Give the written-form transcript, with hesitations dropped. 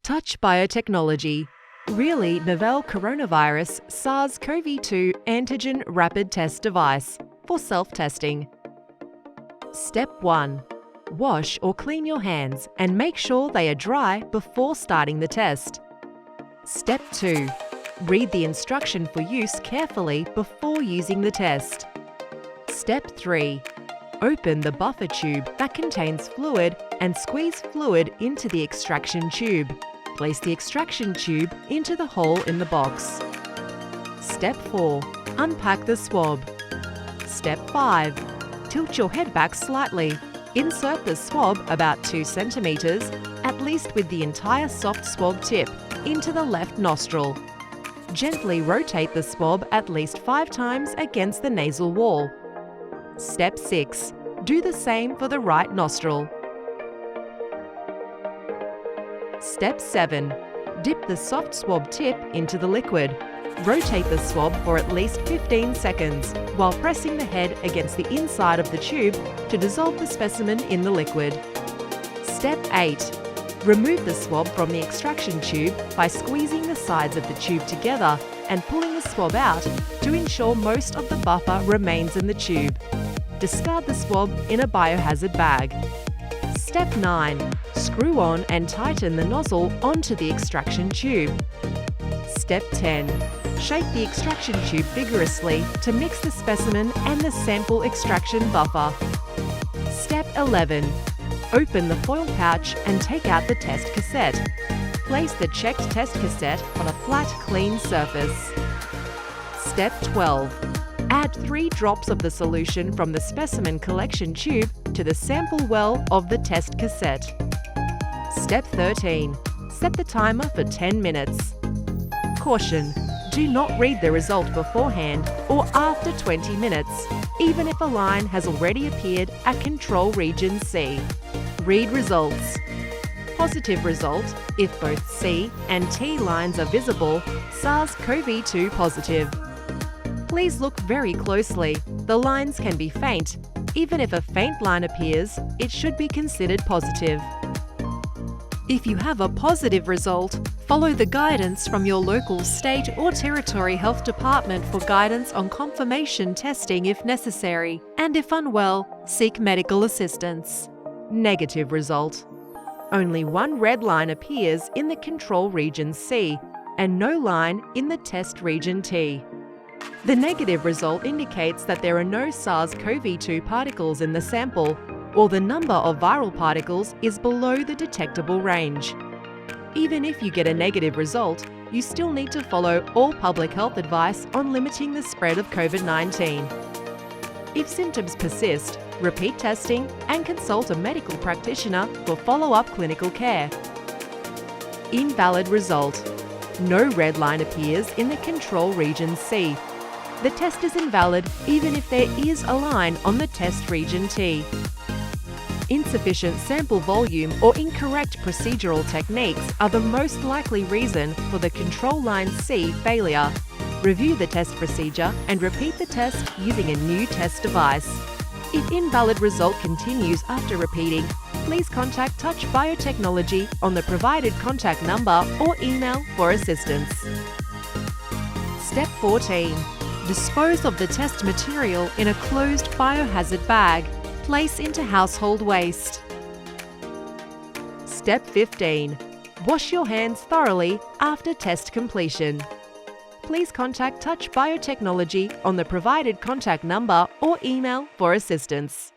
Touch Biotechnology, really novel coronavirus SARS-CoV-2 antigen rapid test device for self-testing. Step 1. Wash or clean your hands and make sure they are dry before starting the test. Step 2. Read the instruction for use carefully before using the test. Step 3. Open the buffer tube that contains fluid and squeeze fluid into the extraction tube. Place the extraction tube into the hole in the box. Step 4. Unpack the swab. Step 5. Tilt your head back slightly. Insert the swab about 2 centimeters, at least with the entire soft swab tip, into the left nostril. Gently rotate the swab at least 5 times against the nasal wall. Step 6. Do the same for the right nostril. Step 7. Dip the soft swab tip into the liquid. Rotate the swab for at least 15 seconds while pressing the head against the inside of the tube to dissolve the specimen in the liquid. Step 8. Remove the swab from the extraction tube by squeezing the sides of the tube together and pulling the swab out to ensure most of the buffer remains in the tube. Discard the swab in a biohazard bag. Step 9. Screw on and tighten the nozzle onto the extraction tube. Step 10. Shake the extraction tube vigorously to mix the specimen and the sample extraction buffer. Step 11. Open the foil pouch and take out the test cassette. Place the checked test cassette on a flat, clean surface. Step 12. Add 3 drops of the solution from the specimen collection tube to the sample well of the test cassette. Step 13. Set the timer for 10 minutes. Caution: do not read the result beforehand or after 20 minutes, even if a line has already appeared at Control Region C. Read results. Positive result if both C and T lines are visible, SARS-CoV-2 positive. Please look very closely. The lines can be faint. Even if a faint line appears, it should be considered positive. If you have a positive result, follow the guidance from your local state or territory health department for guidance on confirmation testing if necessary, and if unwell, seek medical assistance. Negative result. Only 1 red line appears in the Control Region C and no line in the Test Region T. The negative result indicates that there are no SARS-CoV-2 particles in the sample, or the number of viral particles is below the detectable range. Even if you get a negative result, you still need to follow all public health advice on limiting the spread of COVID-19. If symptoms persist, repeat testing and consult a medical practitioner for follow-up clinical care. Invalid result. No red line appears in the Control Region C. The test is invalid even if there is a line on the Test Region T. Insufficient sample volume or incorrect procedural techniques are the most likely reason for the Control Line C failure. Review the test procedure and repeat the test using a new test device. If invalid result continues after repeating, please contact Touch Biotechnology on the provided contact number or email for assistance. Step 14. Dispose of the test material in a closed biohazard bag. Place into household waste. Step 15. Wash your hands thoroughly after test completion. Please contact Touch Biotechnology on the provided contact number or email for assistance.